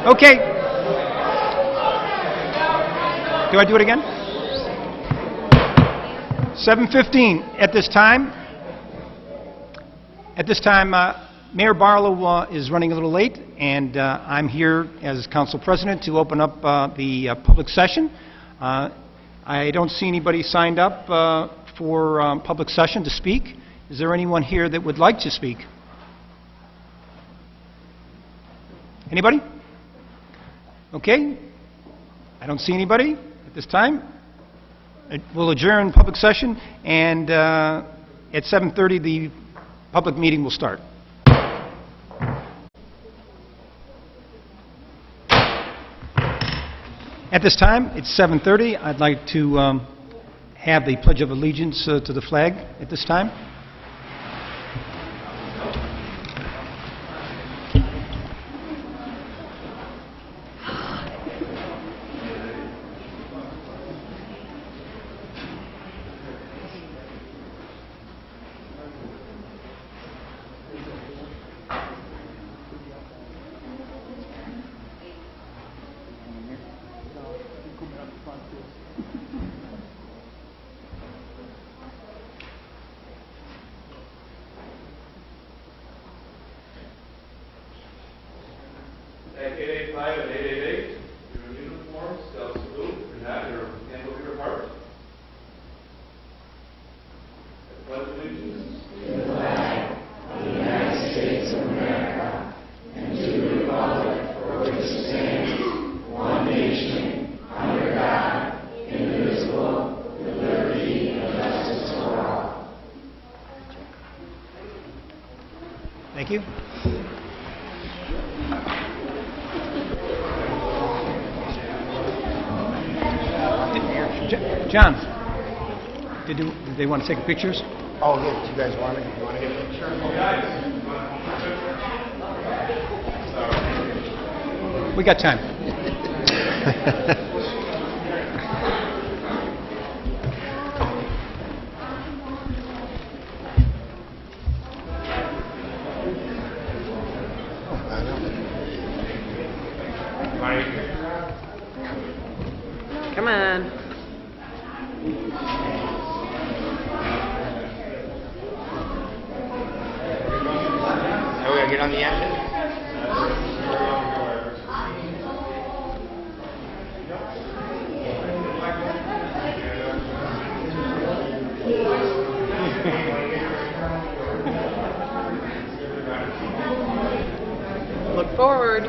Okay. Do I do it again? 7:15 at this time. Mayor Barlow is running a little late, and I'm here as Council President to open up the public session. I don't see anybody signed up for public session to speak. Is there anyone here that would like to speak? Anybody? Okay. I don't see anybody at this time. We'll adjourn public session, and at 7:30 the public meeting will start. At this time, it's 7:30. I'd like to have the Pledge of Allegiance to the flag at this time. At 885 and 888, your uniforms shall salute and have your hand over your heart. I pledge allegiance to the flag of the United States of America and to the republic for which it stands, one nation, under God, indivisible, with liberty and justice for all. Thank you. John, did they want to take pictures? Oh, yeah, do you guys want to get a picture? We got time. Come on. Are we going to get on the engine? Look forward.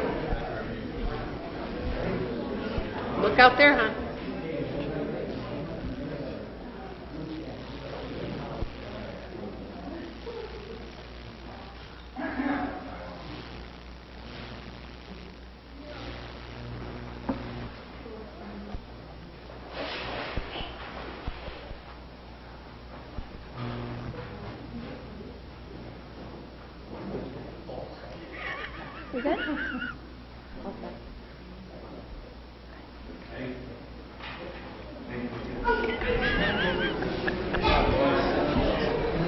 Look out there, huh? You good? Okay.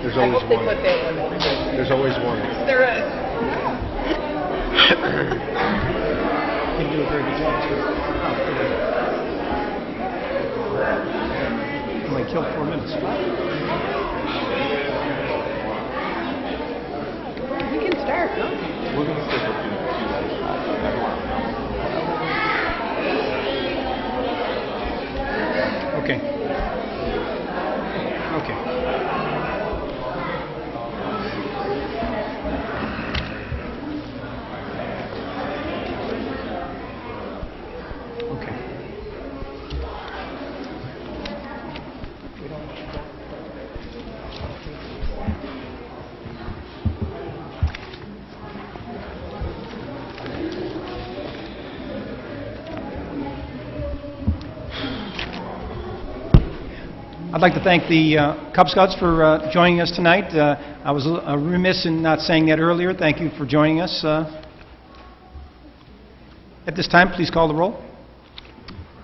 There's I always hope they one. put that one in. There's always one. There is. You do a very good job. You might kill 4 minutes. We can start, no? We're going to stick with you. Okay. Okay. Okay. I'd like to thank the Cub Scouts for joining us tonight. I was remiss in not saying that earlier. Thank you for joining us. At this time, please call the roll.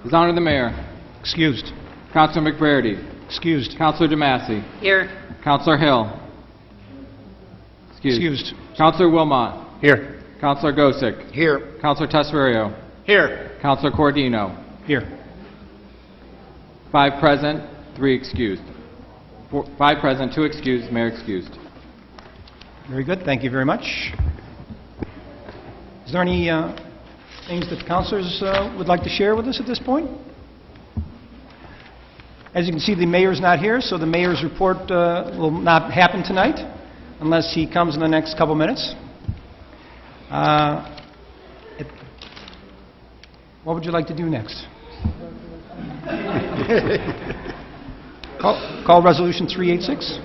His Honor the Mayor. Excused. Councilor McBrady. Excused. Councilor DeMassey. Here. Councilor Hill. Excused. Councilor Wilmot. Here. Counselor Gosick. Here. Counselor Tesorio. Here. Counselor Cordino. Here. 5 present, 3 excused. 5 present, 2 excused, Mayor excused. Very good, thank you very much. Is there any things that the councilors would like to share with us at this point? As you can see, the mayor's not here, so the mayor's report will not happen tonight unless he comes in the next couple minutes. What would you like to do next? Call Resolution 386.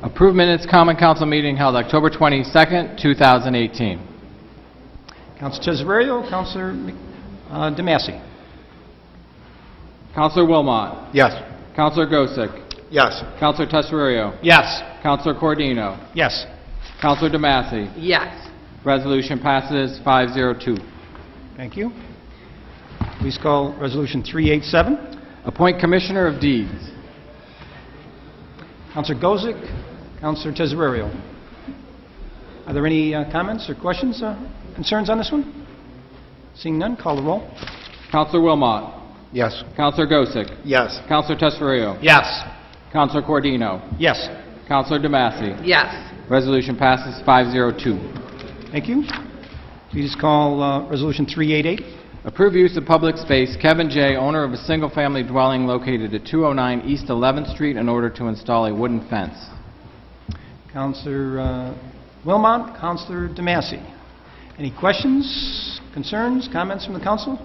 Approve minutes common council meeting held October 22nd, 2018. Councilor Tesorio, Councilor DeMassey. Counselor Wilmot. Yes. Counselor Gosick. Yes. Counselor Tesorio. Yes. Counselor Cordino. Yes. Counselor DeMassey. Yes. Resolution passes 502. Thank you. Please call Resolution 387. Appoint Commissioner of Deeds. Councilor Gozick, Councilor Tesorio. Are there any comments or questions, concerns on this one? Seeing none, call the roll. Counselor Wilmot. Yes. Counselor Gosick. Yes. Counselor Tesorio. Yes. Counselor Cordino. Yes. Counselor DeMassey. Yes. Resolution passes 502. Thank you. Please call Resolution 388. Approve use of public space, Kevin J., owner of a single-family dwelling located at 209 East 11th Street, in order to install a wooden fence. Councilor Wilmot, Councilor DeMassey. Any questions, concerns, comments from the council?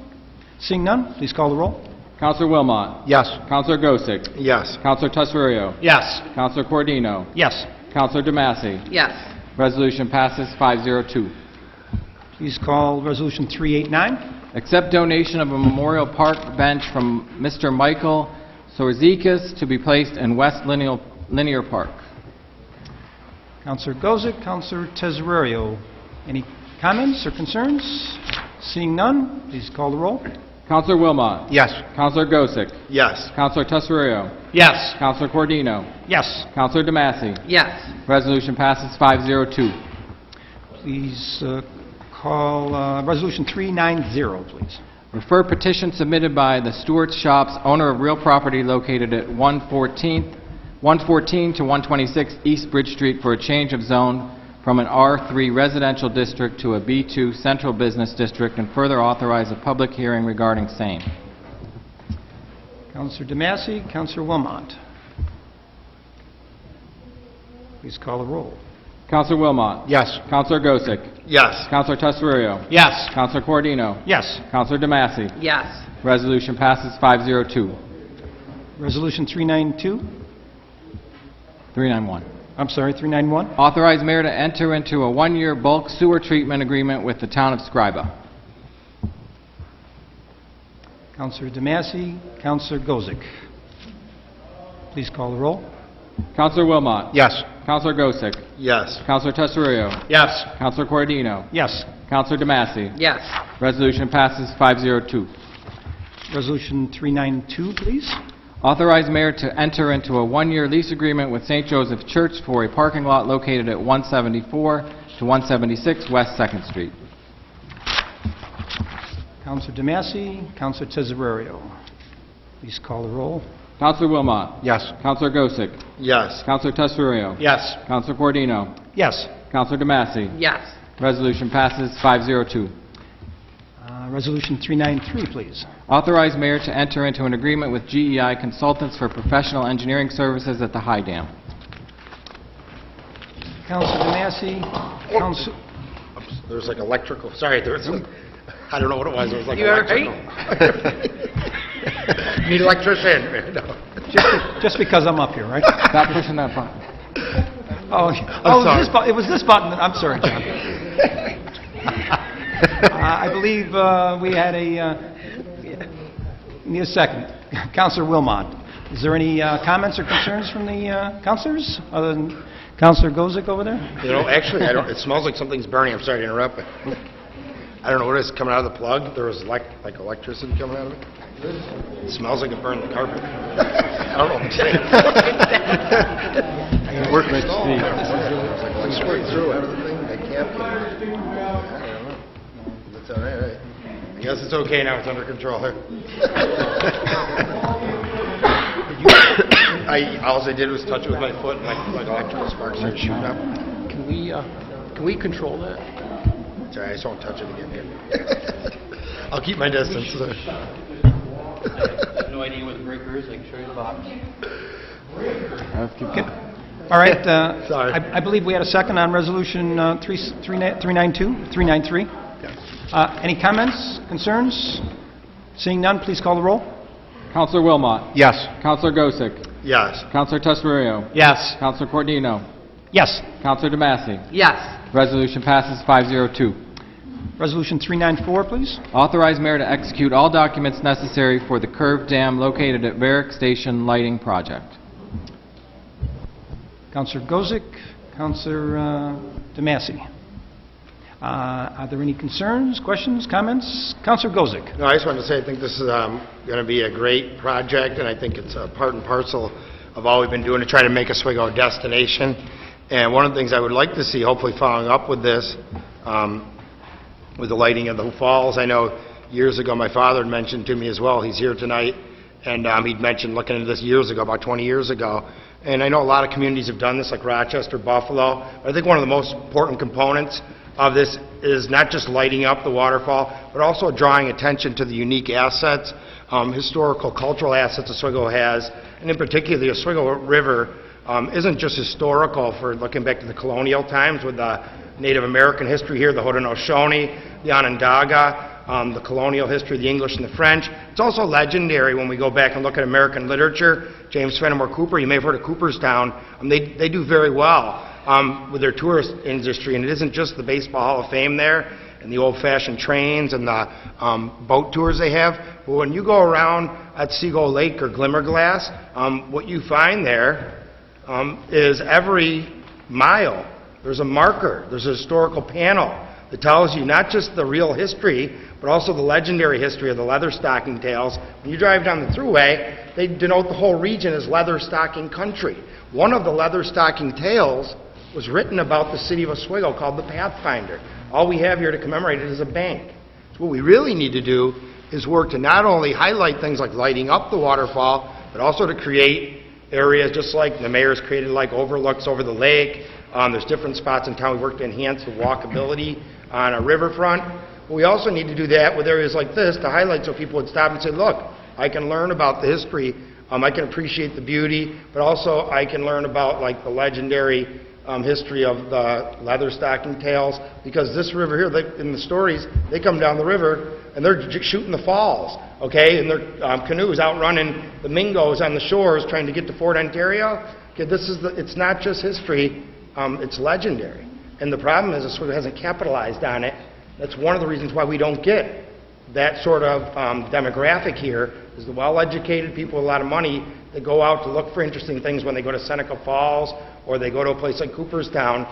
Seeing none, please call the roll. Counselor Wilmot. Yes. Counselor Gosick. Yes. Counselor Tesorio. Yes. Counselor Cordino. Yes. Counselor DeMassey. Yes. Resolution passes 502. Please call Resolution 389. Accept donation of a memorial park bench from Mr. Michael Sorzikas to be placed in West Linear Park. Councilor Gozick, Councilor Tesorio. Any comments or concerns? Seeing none, please call the roll. Counselor Wilmot. Yes. Counselor Gosick. Yes. Counselor Tesorio. Yes. Counselor Cordino. Yes. Counselor DeMassey. Yes. Resolution passes 502. Please call Resolution 390, please. Refer petition submitted by the Stewart's Shops, owner of real property located at 114 to 126 East Bridge Street, for a change of zone from an R3 residential district to a B2 central business district, and further authorize a public hearing regarding same. Councilor DeMassey, Councilor Wilmot. Please call the roll. Counselor Wilmot. Yes. Counselor Gosick. Yes. Counselor Tesorio. Yes. Counselor Cordino. Yes. Counselor DeMassey. Yes. Resolution passes 502. Resolution 392. 391. I'm sorry, 391. Authorize mayor to enter into a 1-year bulk sewer treatment agreement with the town of Scriba. Councilor DeMassey, Councilor Gozick. Please call the roll. Counselor Wilmot. Yes. Counselor Gosick. Yes. Counselor Tesorio. Yes. Counselor Cordino. Yes. Counselor DeMassey. Yes. Resolution passes 502. Resolution 392, please. Authorize mayor to enter into a 1-year lease agreement with St. Joseph Church for a parking lot located at 174 to 176 West 2nd Street. Councilor DeMassey, Councilor Tesorio. Please call the roll. Counselor Wilmot. Yes. Counselor Gosick. Yes. Counselor Tesorio. Yes. Counselor Cordino. Yes. Counselor DeMassey. Yes. Resolution passes 502. Resolution 393, please. Authorize mayor to enter into an agreement with GEI Consultants for professional engineering services at the High Dam. Councilor DeMassey, Council... There's like electrical, sorry, there was some, I don't know what it was, it was like You all right? electrical. Need electrician. No. Just because I'm up here, right? Stop pushing that button. It was this button. I'm sorry, John. I believe we had need a second. Councilor Wilmot. Is there any comments or concerns from the councilors, other than Councilor Gozick over there? You know, actually, I don't, it smells like something's burning, I'm sorry to interrupt, but I don't know what it is coming out of the plug. There was like electricity coming out of it. It smells like it burned the carpet. I don't know what I'm saying. I can work my speed. It's like squirting through everything. I can't. napkin. I don't know. That's all right, right? I guess it's okay now. It's under control here. All I did was touch it with my foot, and like electrical sparks started shooting up. Can we control that? Sorry, I just won't touch it again here. I'll keep my distance. I have no idea what the breaker is. I can show you the box. All right, Sorry. I believe we had a second on Resolution 393. Any comments, concerns? Seeing none, please call the roll. Counselor Wilmot. Yes. Counselor Gosick. Yes. Counselor Tesoriero. Yes. Counselor Cordino. Yes. Counselor DeMassey. Yes. Resolution passes 502. Resolution 394, please. Authorize mayor to execute all documents necessary for the curved dam located at Varick Station Lighting Project. Counselor Gozick, Counselor DeMassey. Are there any concerns, questions, comments? Counselor Gozick. No, I just wanted to say I think this is going to be a great project, and I think it's a part and parcel of all we've been doing to try to make Oswego a destination. And one of the things I would like to see, hopefully following up with this, with the lighting of the falls. I know years ago my father had mentioned to me as well, he's here tonight, and he'd mentioned looking into this years ago, about 20 years ago. And I know a lot of communities have done this, like Rochester, Buffalo. But I think one of the most important components of this is not just lighting up the waterfall, but also drawing attention to the unique assets, historical, cultural assets Oswego has, and in particular the Oswego River isn't just historical for looking back to the colonial times with the Native American history here, the Haudenosaunee, the Onondaga, the colonial history, the English and the French. It's also legendary when we go back and look at American literature. James Fenimore Cooper, you may have heard of Cooperstown, they do very well with their tourist industry, and it isn't just the Baseball Hall of Fame there and the old-fashioned trains and the boat tours they have, but when you go around at Seagull Lake or Glimmerglass, what you find there is every mile there's a marker, there's a historical panel that tells you not just the real history, but also the legendary history of the leather-stocking tales. When you drive down the thruway, they denote the whole region as leather-stocking country. One of the leather-stocking tales was written about the city of Oswego called the Pathfinder. All we have here to commemorate it is a bank. So what we really need to do is work to not only highlight things like lighting up the waterfall, but also to create areas just like the mayor's created, like overlooks over the lake. There's different spots in town we work to enhance the walkability on a riverfront. But we also need to do that with areas like this to highlight so people would stop and say, look, I can learn about the history, I can appreciate the beauty, but also I can learn about like the legendary history of the leather-stocking tales, because this river here, in the stories, they come down the river and they're shooting the falls, okay, and their canoes outrunning the Mingos on the shores trying to get to Fort Ontario. Okay, it's not just history, it's legendary. And the problem is Oswego hasn't capitalized on it. That's one of the reasons why we don't get that sort of demographic here, is the well-educated people with a lot of money that go out to look for interesting things when they go to Seneca Falls or they go to a place like Cooperstown.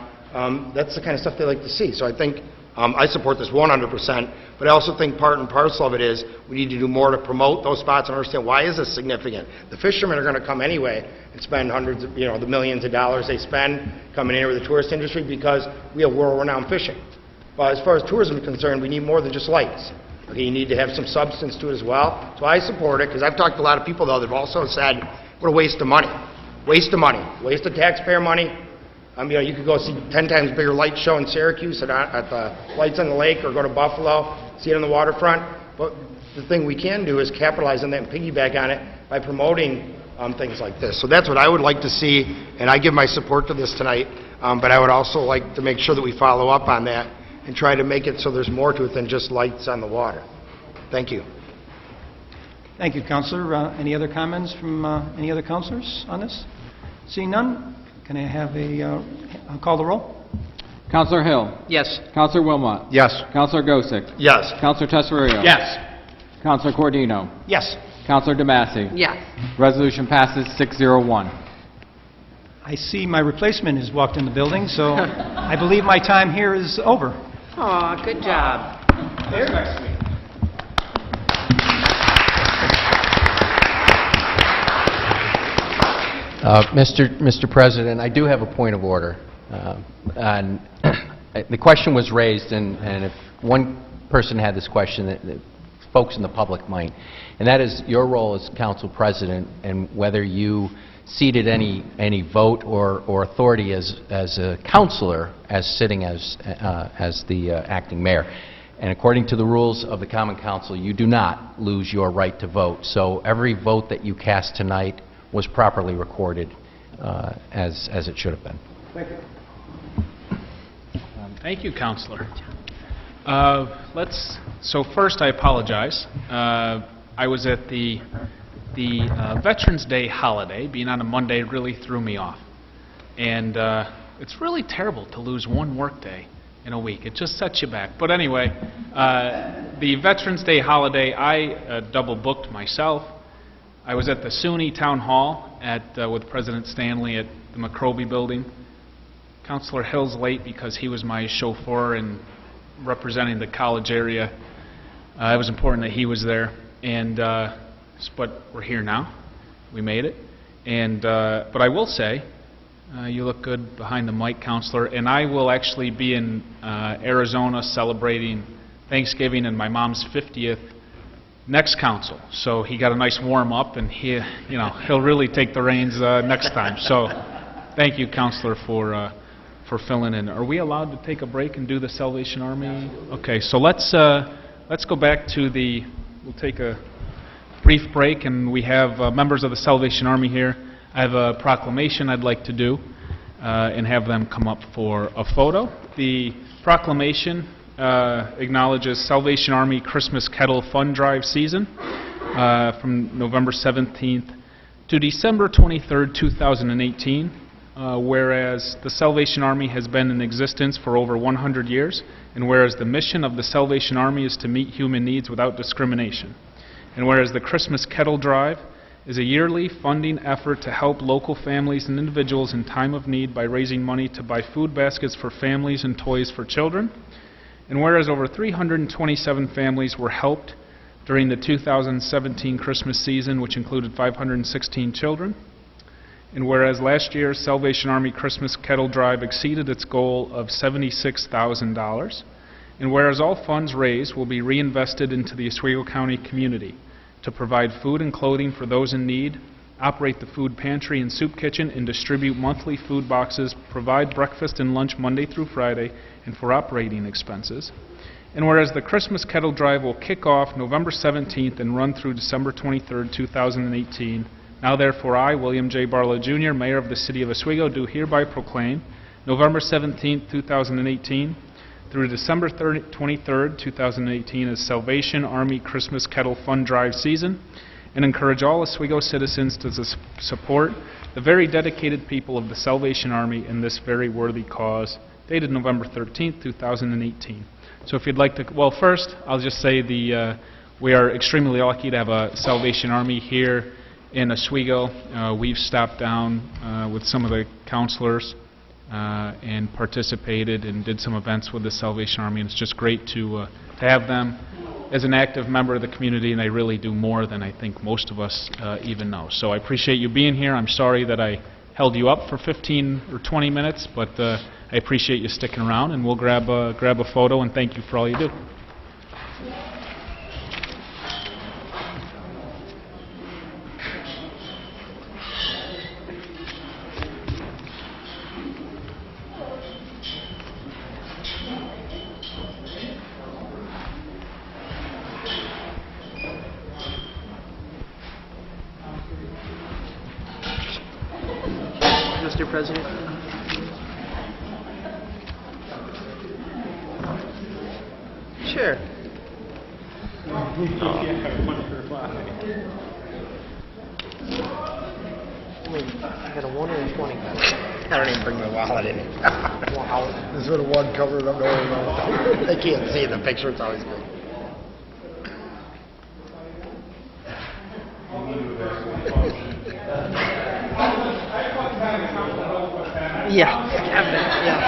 That's the kind of stuff they like to see. So I think I support this 100%, but I also think part and parcel of it is we need to do more to promote those spots and understand why is this significant. The fishermen are going to come anyway and spend hundreds of, the millions of dollars they spend coming in with the tourist industry because we have world-renowned fishing. But as far as tourism is concerned, we need more than just lights. Okay, you need to have some substance to it as well. So I support it, because I've talked to a lot of people, though, that have also said, what a waste of money. Waste of money. Waste of taxpayer money. You could go see 10 times bigger light show in Syracuse at the Lights on the Lake, or go to Buffalo, see it on the waterfront. But the thing we can do is capitalize on that and piggyback on it by promoting things like this. So that's what I would like to see, and I give my support to this tonight. But I would also like to make sure that we follow up on that and try to make it so there's more to it than just lights on the water. Thank you. Thank you, Councilor. Any other comments from any other councilors on this? Seeing none, can I have I'll call the roll? Counselor Hill. Yes. Counselor Wilmot. Yes. Counselor Gosick. Yes. Counselor Tesoriero. Yes. Counselor Cordino. Yes. Counselor DeMassey. Yes. Resolution passes 601. I see my replacement has walked in the building, so I believe my time here is over. Aw, good job. Mr. President, I do have a point of order. the question was raised, and if one person had this question, that folks in the public might, and that is your role as council president and whether you ceded any vote or authority as a councilor as sitting as the acting mayor. And according to the rules of the Common Council, you do not lose your right to vote. So every vote that you cast tonight was properly recorded as it should have been. Thank you. Thank you, Counselor. So first, I apologize. I was at the Veterans Day holiday. Being on a Monday really threw me off. And it's really terrible to lose one work day in a week. It just sets you back. But anyway, the Veterans Day holiday, I double booked myself. I was at the SUNY Town Hall with President Stanley at the McRobey Building. Councilor Hill's late because he was my chauffeur and representing the college area. It was important that he was there. And but we're here now. We made it. And but I will say, you look good behind the mic, Counselor, and I will actually be in Arizona celebrating Thanksgiving and my mom's 50th next council. So he got a nice warm-up, and he'll really take the reins next time. So thank you, Counselor, for filling in. Are we allowed to take a break and do the Salvation Army? Okay, so let's go back to we'll take a brief break, and we have members of the Salvation Army here. I have a proclamation I'd like to do and have them come up for a photo. The proclamation acknowledges Salvation Army Christmas Kettle Fund Drive season from November 17th to December 23rd, 2018, whereas the Salvation Army has been in existence for over 100 years, and whereas the mission of the Salvation Army is to meet human needs without discrimination, and whereas the Christmas Kettle Drive is a yearly funding effort to help local families and individuals in time of need by raising money to buy food baskets for families and toys for children. And whereas over 327 families were helped during the 2017 Christmas season, which included 516 children. And whereas last year's Salvation Army Christmas Kettle Drive exceeded its goal of $76,000. And whereas all funds raised will be reinvested into the Oswego County community to provide food and clothing for those in need, operate the food pantry and soup kitchen, and distribute monthly food boxes, provide breakfast and lunch Monday through Friday, and for operating expenses. And whereas the Christmas Kettle Drive will kick off November 17th and run through December 23rd, 2018, now therefore I, William J. Barlow Jr., Mayor of the City of Oswego, do hereby proclaim November 17th, 2018 through December 23rd, 2018 as Salvation Army Christmas Kettle Fund Drive season, and encourage all Oswego citizens to support the very dedicated people of the Salvation Army in this very worthy cause, dated November 13th, 2018. So if you'd like to, well, first, I'll just say we are extremely lucky to have a Salvation Army here in Oswego. We've stopped down with some of the counselors and participated and did some events with the Salvation Army, and it's just great to have them as an active member of the community, and they really do more than I think most of us even know. So I appreciate you being here. I'm sorry that I held you up for 15 or 20 minutes, but I appreciate you sticking around, and we'll grab a photo, and thank you for all you do. Mr. President? Sure. I got a 1 and a 20. I don't even bring my wallet in. Wow. This is one covered up. No. They can't see the picture. It's always good. Yeah, Kevin, yeah.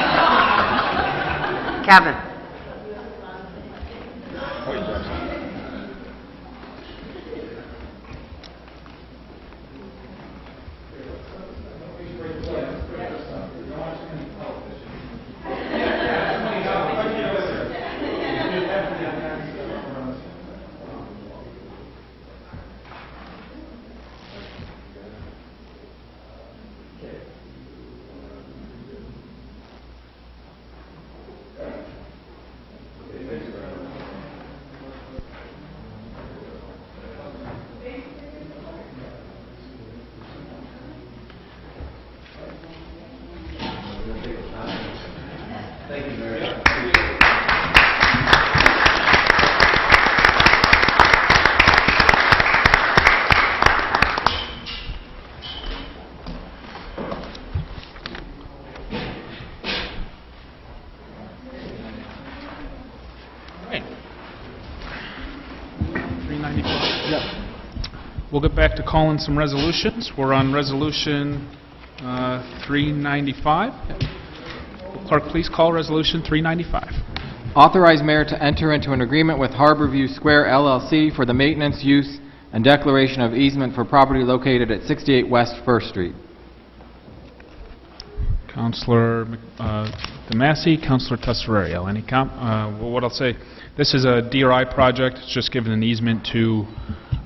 Kevin. We'll get back to calling some resolutions. We're on Resolution 395. Clerk, please call Resolution 395. Authorize mayor to enter into an agreement with Harborview Square LLC for the maintenance, use, and declaration of easement for property located at 68 West First Street. Councilor DeMasi, Councilor Tesoriero. Any well, what I'll say, this is a DRI project. It's just given an easement to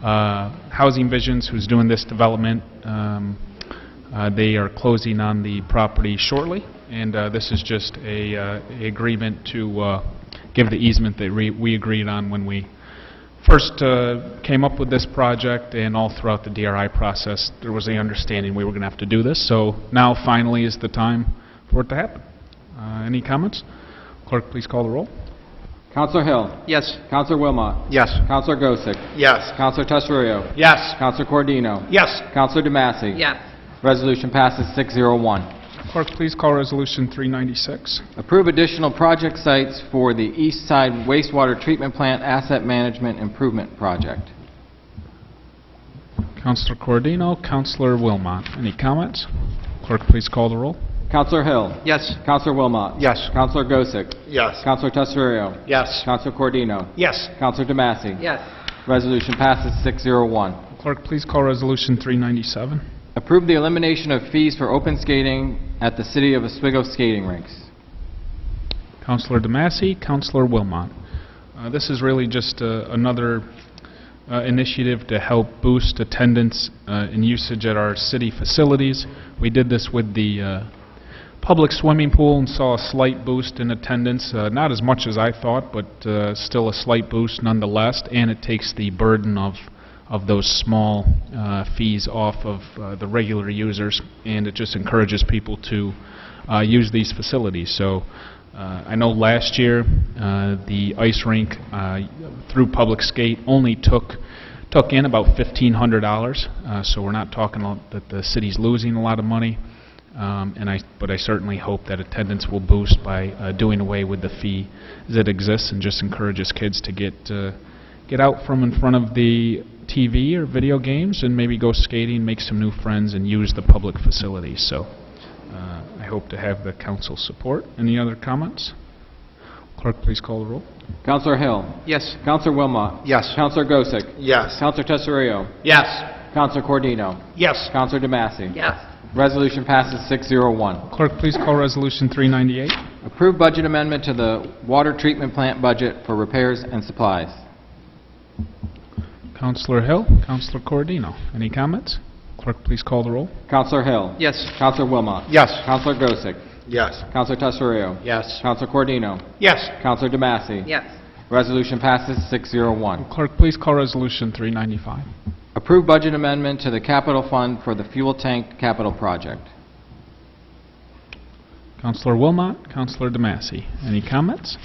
Housing Visions, who's doing this development. They are closing on the property shortly, and this is just a agreement to give the easement that we agreed on when we first came up with this project, and all throughout the DRI process there was the understanding we were going to have to do this. So now finally is the time for it to happen. Any comments? Clerk, please call the roll. Councilor Hill. Yes. Councilor Wilmot. Yes. Councilor Gosick. Yes. Councilor Tesoriero. Yes. Councilor Cordino. Yes. Councilor DeMasi. Yes. Resolution passes 601. Clerk, please call Resolution 396. Approve additional project sites for the East Side Wastewater Treatment Plant Asset Management Improvement Project. Councilor Cordino, Councilor Wilmot. Any comments? Clerk, please call the roll. Councilor Hill. Yes. Councilor Wilmot. Yes. Councilor Gosick. Yes. Councilor Tesoriero. Yes. Councilor Cordino. Yes. Councilor DeMasi. Yes. Resolution passes 601. Clerk, please call Resolution 397. Approve the elimination of fees for open skating at the City of Oswego skating rinks. Councilor DeMasi, Councilor Wilmot. This is really just another initiative to help boost attendance and usage at our city facilities. We did this with the public swimming pool and saw a slight boost in attendance. Not as much as I thought, but still a slight boost nonetheless, and it takes the burden of those small fees off of the regular users, and it just encourages people to use these facilities. So I know last year the ice rink through Public Skate only took in about $1,500, so we're not talking that the city's losing a lot of money, but I certainly hope that attendance will boost by doing away with the fee that exists and just encourages kids to get out from in front of the TV or video games and maybe go skating, make some new friends, and use the public facilities. So I hope to have the council's support. Any other comments? Clerk, please call the roll. Councilor Hill. Yes. Councilor Wilmot. Yes. Councilor Gosick. Yes. Councilor Tesoriero. Yes. Councilor Cordino. Yes. Councilor DeMasi. Yes. Resolution passes 601. Clerk, please call Resolution 398. Approve budget amendment to the water treatment plant budget for repairs and supplies. Councilor Hill, Councilor Cordino. Any comments? Clerk, please call the roll. Councilor Hill. Yes. Councilor Wilmot. Yes. Councilor Gosick. Yes. Councilor Tesoriero. Yes. Councilor Cordino. Yes. Councilor DeMasi. Yes. Resolution passes 601. Clerk, please call Resolution 395. Approve budget amendment to the capital fund for the fuel tank capital project. Councilor Wilmot, Councilor DeMasi. Any comments?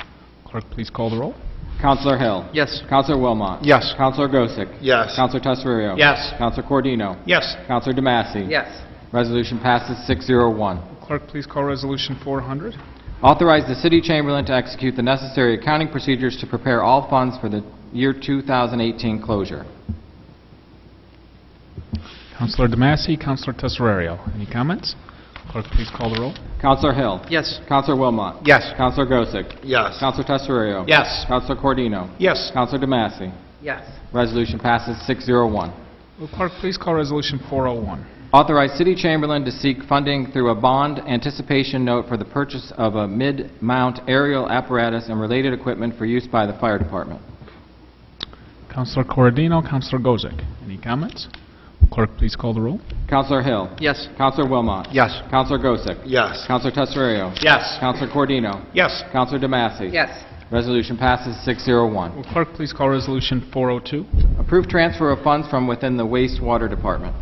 Clerk, please call the roll. Councilor Hill. Yes. Councilor Wilmot. Yes. Councilor Gosick. Yes. Councilor Tesoriero. Yes. Councilor Cordino. Yes. Councilor DeMasi. Yes. Resolution passes 601. Clerk, please call Resolution 400. Authorize the city chamberlain to execute the necessary accounting procedures to prepare all funds for the year 2018 closure. Councilor DeMasi, Councilor Tesoriero. Any comments? Clerk, please call the roll. Councilor Hill. Yes. Councilor Wilmot. Yes. Councilor Gosick. Yes. Councilor Tesoriero. Yes. Councilor Cordino. Yes. Councilor DeMasi. Yes. Resolution passes 601. Will Clerk, please call Resolution 401. Authorize city chamberlain to seek funding through a bond anticipation note for the purchase of a mid-mount aerial apparatus and related equipment for use by the fire department. Councilor Cordino, Councilor Gosick. Any comments? Clerk, please call the roll. Councilor Hill. Yes. Councilor Wilmot. Yes. Councilor Gosick. Yes. Councilor Tesoriero. Yes. Councilor Cordino. Yes. Councilor DeMasi. Yes. Resolution passes 601. Will Clerk, please call Resolution 402. Approve transfer of funds from within the wastewater department.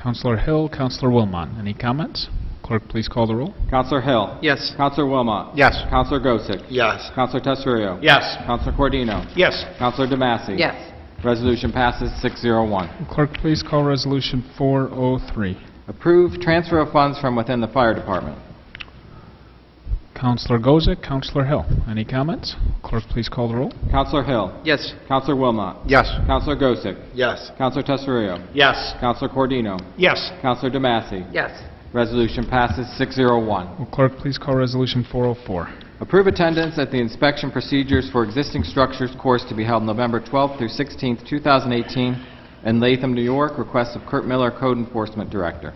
Councilor Hill, Councilor Wilmot. Any comments? Clerk, please call the roll. Councilor Hill. Yes. Councilor Wilmot. Yes. Councilor Gosick. Yes. Councilor Tesoriero. Yes. Councilor Cordino. Yes. Councilor DeMasi. Yes. Resolution passes 601. Will Clerk, please call Resolution 403. Approve transfer of funds from within the fire department. Counselor Gozick, Counselor Hill. Any comments? Clerk, please call the roll. Counselor Hill. Yes. Counselor Wilmot. Yes. Counselor Gosick. Yes. Counselor Tesario. Yes. Counselor Cordino. Yes. Counselor DeMassey. Yes. Resolution passes 601. Will clerk please call Resolution 404? Approve attendance at the inspection procedures for existing structures course to be held November 12th through 16th, 2018 in Latham, New York. Request of Kurt Miller, Code Enforcement Director.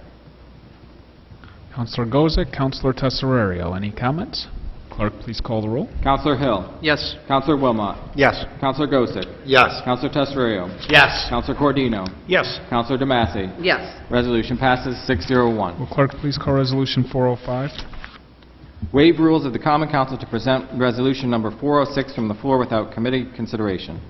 Counselor Gozick, Counselor Tesario. Any comments? Clerk, please call the roll. Counselor Hill. Yes. Counselor Wilmot. Yes. Counselor Gosick. Yes. Counselor Tesario. Yes. Counselor Cordino. Yes. Counselor DeMassey. Yes. Resolution passes 601. Will clerk please call Resolution 405? Waive rules of the Common Council to present Resolution number 406 from the floor without committee consideration.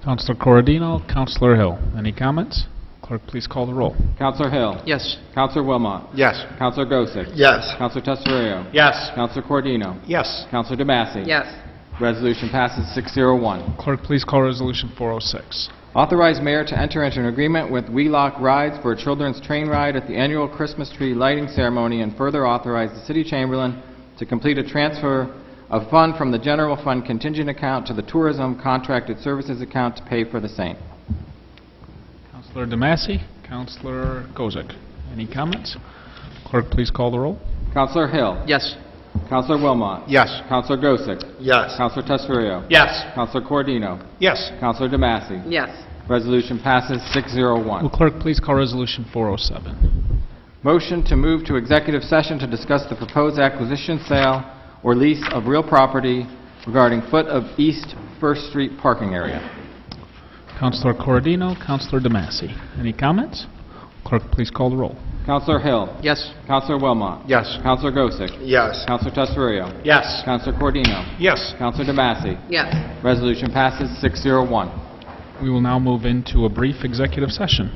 Counselor Corradino, Counselor Hill. Any comments? Clerk, please call the roll. Counselor Hill. Yes. Counselor Wilmot. Yes. Counselor Gosick. Yes. Counselor Tesario. Yes. Counselor Cordino. Yes. Counselor DeMassey. Yes. Resolution passes 601. Clerk, please call Resolution 406. Authorize mayor to enter into an agreement with Wheelock Rides for a children's train ride at the annual Christmas tree lighting ceremony, and further authorize the city chamberlain to complete a transfer of fund from the general fund contingent account to the tourism contracted services account to pay for the same. Counselor DeMassey, Counselor Gozick. Any comments? Clerk, please call the roll. Counselor Hill. Yes. Counselor Wilmot. Yes. Counselor Gosick. Yes. Counselor Tesario. Yes. Counselor Cordino. Yes. Counselor DeMassey. Yes. Resolution passes Will 601. clerk please call Resolution 407? Motion to move to executive session to discuss the proposed acquisition, sale, or lease of real property regarding foot of East First Street parking area. Counselor Corradino, Counselor DeMassey. Any comments? Clerk, please call the roll. Counselor Hill. Yes. Counselor Wilmot. Yes. Counselor Gosick. Yes. Counselor Tesario. Yes. Counselor Cordino. Yes. Counselor DeMassey. Yes. Resolution passes 601. We will now move into a brief executive session.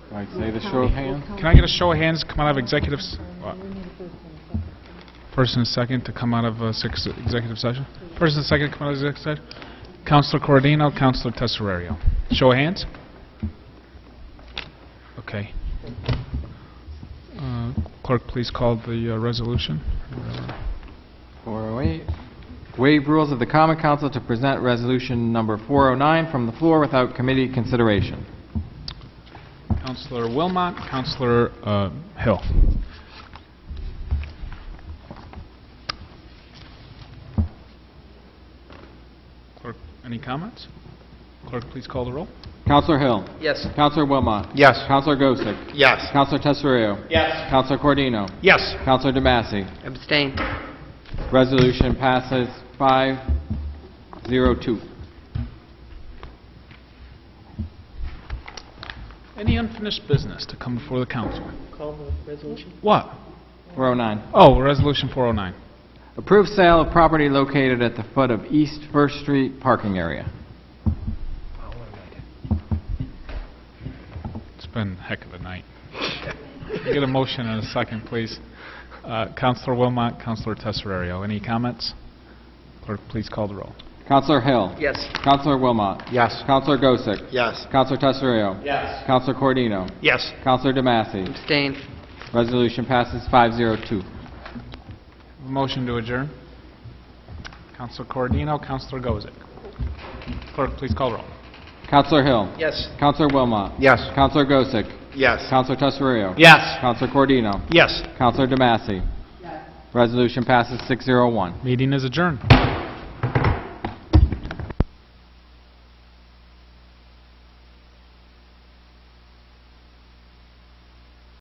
Do I say the show of hands? Can I get a show of hands to come out of executives? First and second to come out of executive session? First and second to come out of executive session? Counselor Corradino, Counselor Tesario. Show of hands? Okay. Clerk, please call the resolution. 408. Waive rules of the Common Council to present resolution number 409 from the floor without committee consideration. Counselor Wilmot, Counselor Hill. Clerk, any comments? Clerk, please call the roll. Counselor Hill. Yes. Counselor Wilmot. Yes. Counselor Gosick. Yes. Counselor Tesario. Yes. Counselor Cordino. Yes. Counselor DeMassey. Abstain. Resolution passes 502. Any unfinished business to come before the council? Call the resolution. What? 409. Oh, Resolution 409. Approve sale of property located at the foot of East First Street parking area. It's been a heck of a night. Get a motion and a second, please. Counselor Wilmot, Counselor Tesario. Any comments? Clerk, please call the roll. Counselor Hill. Yes. Counselor Wilmot. Yes. Counselor Gosick. Yes. Counselor Tesario. Yes. Counselor Cordino. Yes. Counselor DeMassey. Abstain. Resolution passes 502. Motion to adjourn. Counselor Corradino, Counselor Gozick. Clerk, please call the roll. Counselor Hill. Yes. Counselor Wilmot. Yes. Counselor Gosick. Yes. Counselor Tesario. Yes. Counselor Cordino. Yes. Counselor DeMassey. Resolution passes 601. Meeting is adjourned.